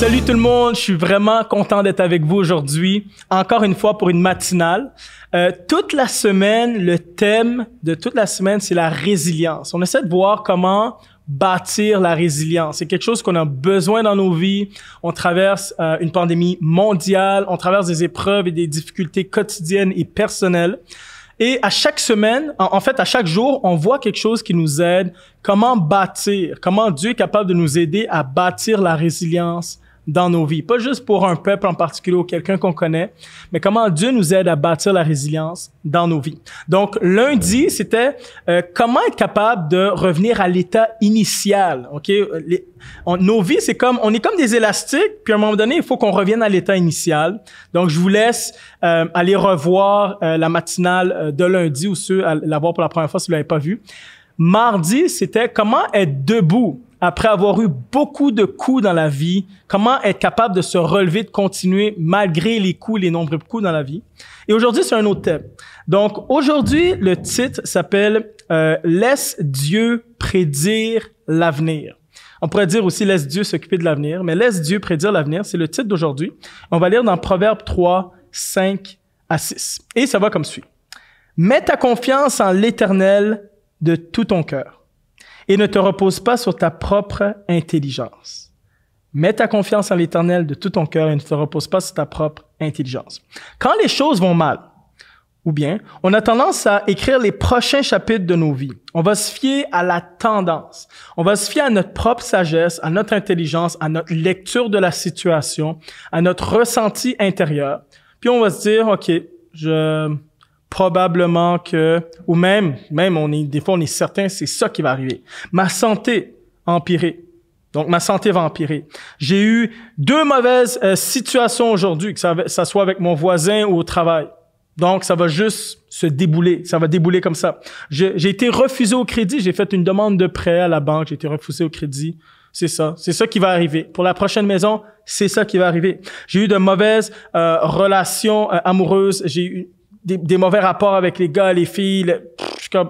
Salut tout le monde, je suis vraiment content d'être avec vous aujourd'hui, encore une fois pour une matinale. Toute la semaine, le thème de toute la semaine, c'est la résilience. On essaie de voir comment bâtir la résilience. C'est quelque chose qu'on a besoin dans nos vies. On traverse une pandémie mondiale, on traverse des épreuves et des difficultés quotidiennes et personnelles. Et à chaque semaine, en fait, à chaque jour, on voit quelque chose qui nous aide. Comment bâtir, comment Dieu est capable de nous aider à bâtir la résilience dans nos vies. Pas juste pour un peuple en particulier ou quelqu'un qu'on connaît, mais comment Dieu nous aide à bâtir la résilience dans nos vies. Donc, lundi, c'était comment être capable de revenir à l'état initial. Ok, nos vies, c'est comme, on est comme des élastiques, puis à un moment donné, il faut qu'on revienne à l'état initial. Donc, je vous laisse aller revoir la matinale de lundi ou ceux à la voir pour la première fois si vous l'avez pas vu. Mardi, c'était comment être debout après avoir eu beaucoup de coups dans la vie, comment être capable de se relever, de continuer malgré les coups, les nombreux coups dans la vie. Et aujourd'hui, c'est un autre thème. Donc, aujourd'hui, le titre s'appelle « Laisse Dieu prédire l'avenir ». On pourrait dire aussi « Laisse Dieu s'occuper de l'avenir », mais « Laisse Dieu prédire l'avenir », c'est le titre d'aujourd'hui. On va lire dans Proverbes 3, 5 à 6. Et ça va comme suit. « Mets ta confiance en l'Éternel de tout ton cœur. Et ne te repose pas sur ta propre intelligence. Mets ta confiance en l'Éternel de tout ton cœur et ne te repose pas sur ta propre intelligence. » Quand les choses vont mal, ou bien, on a tendance à écrire les prochains chapitres de nos vies. On va se fier à la tendance. On va se fier à notre propre sagesse, à notre intelligence, à notre lecture de la situation, à notre ressenti intérieur. Puis on va se dire, OK, probablement que, ou même des fois on est certain, c'est ça qui va arriver. Ma santé a empiré. Donc, ma santé va empirer. J'ai eu 2 mauvaises situations aujourd'hui, que ça soit avec mon voisin ou au travail. Donc, ça va juste se débouler. Ça va débouler comme ça. J'ai été refusé au crédit. J'ai fait une demande de prêt à la banque. J'ai été refusé au crédit. C'est ça. C'est ça qui va arriver. Pour la prochaine maison, c'est ça qui va arriver. J'ai eu de mauvaises relations amoureuses. J'ai eu des mauvais rapports avec les gars, les filles,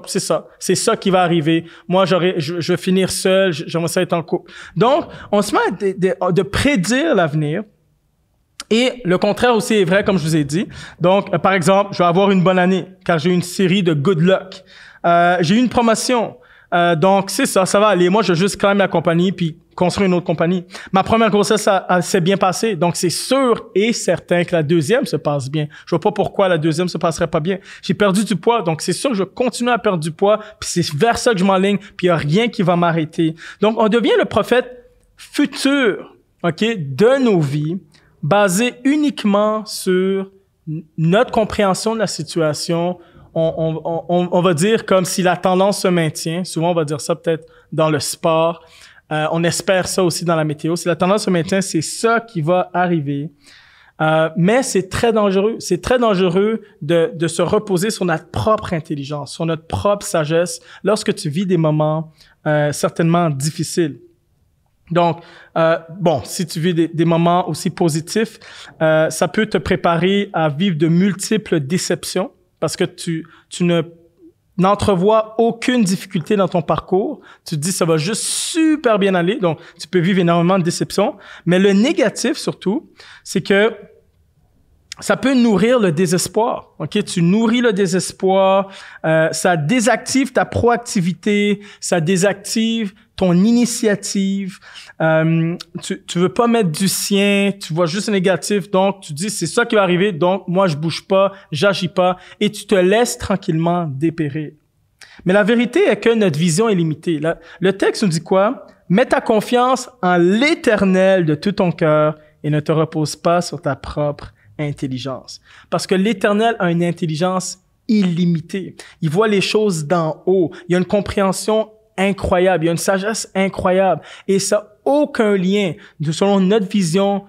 c'est ça. C'est ça qui va arriver. Moi, je vais finir seul, j'aimerais ça être en couple. Donc, on se met de prédire l'avenir. Et le contraire aussi est vrai, comme je vous ai dit. Donc, par exemple, je vais avoir une bonne année, car j'ai eu une série de good luck. J'ai eu une promotion. Donc, c'est ça, ça va aller. Moi, je vais juste quand même la compagnie, puis construire une autre compagnie. Ma première grossesse s'est bien passée. Donc, c'est sûr et certain que la deuxième se passe bien. Je vois pas pourquoi la deuxième se passerait pas bien. J'ai perdu du poids. Donc, c'est sûr que je vais continuer à perdre du poids. Puis c'est vers ça que je m'enligne. Puis il y a rien qui va m'arrêter. Donc, on devient le prophète futur, OK, de nos vies, basé uniquement sur notre compréhension de la situation. On va dire comme si la tendance se maintient. Souvent, on va dire ça peut-être dans le sport. On espère ça aussi dans la météo. Si la tendance se maintient, c'est ça qui va arriver. Mais c'est très dangereux. C'est très dangereux de se reposer sur notre propre intelligence, sur notre propre sagesse lorsque tu vis des moments certainement difficiles. Donc, si tu vis des moments aussi positifs, ça peut te préparer à vivre de multiples déceptions parce que tu n'entrevois aucune difficulté dans ton parcours. Tu te dis, ça va juste super bien aller. Donc, tu peux vivre énormément de déceptions. Mais le négatif, surtout, c'est que ça peut nourrir le désespoir. Ok, tu nourris le désespoir. Ça désactive ta proactivité. Ça désactive ton initiative. Tu veux pas mettre du sien. Tu vois juste le négatif. Donc, tu dis, c'est ça qui va arriver. Donc, moi, je bouge pas, j'agis pas. Et tu te laisses tranquillement dépérir. Mais la vérité est que notre vision est limitée. Le texte nous dit quoi? Mets ta confiance en l'Éternel de tout ton cœur et ne te repose pas sur ta propre intelligence. Parce que l'Éternel a une intelligence illimitée. Il voit les choses d'en haut. Il y a une compréhension incroyable. Il y a une sagesse incroyable. Et ça n'a aucun lien, selon notre vision,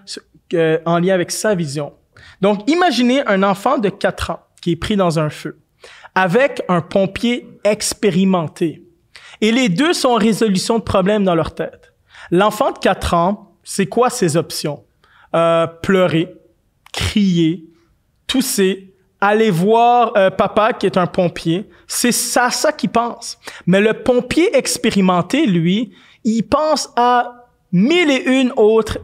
en lien avec sa vision. Donc, imaginez un enfant de 4 ans qui est pris dans un feu avec un pompier expérimenté. Et les deux sont en résolution de problèmes dans leur tête. L'enfant de 4 ans, c'est quoi ses options? Pleurer, crier, tousser, aller voir papa qui est un pompier. C'est ça qu'il pense. Mais le pompier expérimenté, lui, il pense à mille et une autres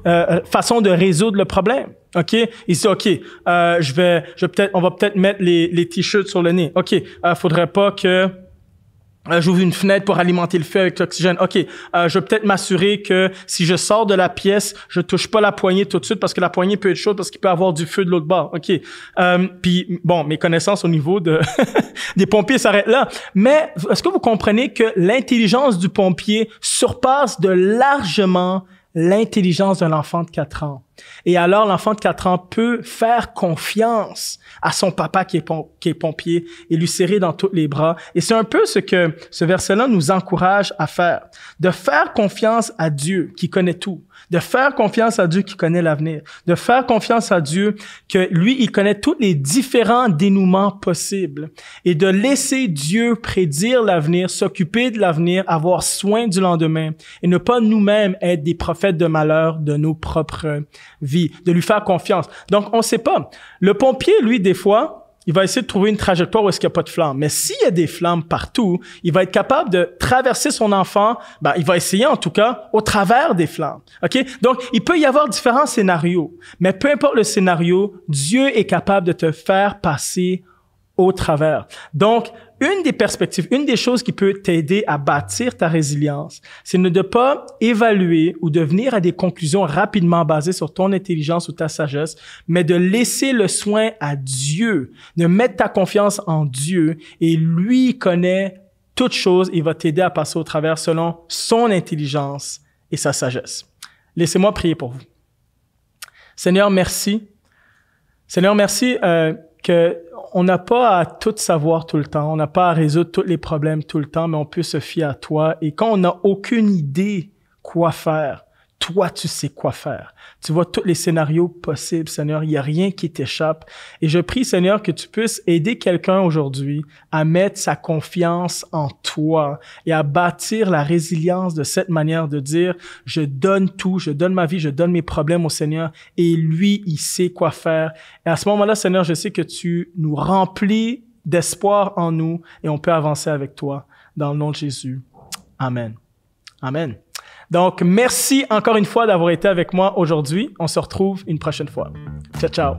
façons de résoudre le problème. OK? Il dit, OK, on va peut-être mettre les t-shirts sur le nez. OK, faudrait pas que j'ouvre une fenêtre pour alimenter le feu avec l'oxygène. OK, je vais peut-être m'assurer que si je sors de la pièce, je touche pas la poignée tout de suite parce que la poignée peut être chaude parce qu'il peut y avoir du feu de l'autre bord. OK. Puis bon, mes connaissances au niveau de des pompiers s'arrêtent là. Mais est-ce que vous comprenez que l'intelligence du pompier surpasse de largement l'intelligence d'un enfant de 4 ans? Et alors, l'enfant de 4 ans peut faire confiance à son papa qui est pompier et lui serrer dans tous les bras. Et c'est un peu ce que ce verset-là nous encourage à faire. De faire confiance à Dieu qui connaît tout. De faire confiance à Dieu qui connaît l'avenir. De faire confiance à Dieu que lui, il connaît tous les différents dénouements possibles. Et de laisser Dieu prédire l'avenir, s'occuper de l'avenir, avoir soin du lendemain. Et ne pas nous-mêmes être des prophètes de malheur de nos propres vie, de lui faire confiance. Donc, on ne sait pas. Le pompier, lui, des fois, il va essayer de trouver une trajectoire où est-ce qu'il n'y a pas de flammes. Mais s'il y a des flammes partout, il va être capable de traverser son enfant, il va essayer en tout cas, au travers des flammes. OK? Donc, il peut y avoir différents scénarios. Mais peu importe le scénario, Dieu est capable de te faire passer au travers. Donc, une des perspectives, une des choses qui peut t'aider à bâtir ta résilience, c'est de ne pas évaluer ou de venir à des conclusions rapidement basées sur ton intelligence ou ta sagesse, mais de laisser le soin à Dieu, de mettre ta confiance en Dieu et lui connaît toutes choses et il va t'aider à passer au travers selon son intelligence et sa sagesse. Laissez-moi prier pour vous. Seigneur, merci. Seigneur, merci que on n'a pas à tout savoir tout le temps, on n'a pas à résoudre tous les problèmes tout le temps, mais on peut se fier à toi. Et quand on n'a aucune idée quoi faire, toi, tu sais quoi faire. Tu vois tous les scénarios possibles, Seigneur. Il n'y a rien qui t'échappe. Et je prie, Seigneur, que tu puisses aider quelqu'un aujourd'hui à mettre sa confiance en toi et à bâtir la résilience de cette manière de dire, je donne tout, je donne ma vie, je donne mes problèmes au Seigneur et lui, il sait quoi faire. Et à ce moment-là, Seigneur, je sais que tu nous remplis d'espoir en nous et on peut avancer avec toi dans le nom de Jésus. Amen. Amen. Donc, merci encore une fois d'avoir été avec moi aujourd'hui. On se retrouve une prochaine fois. Ciao, ciao.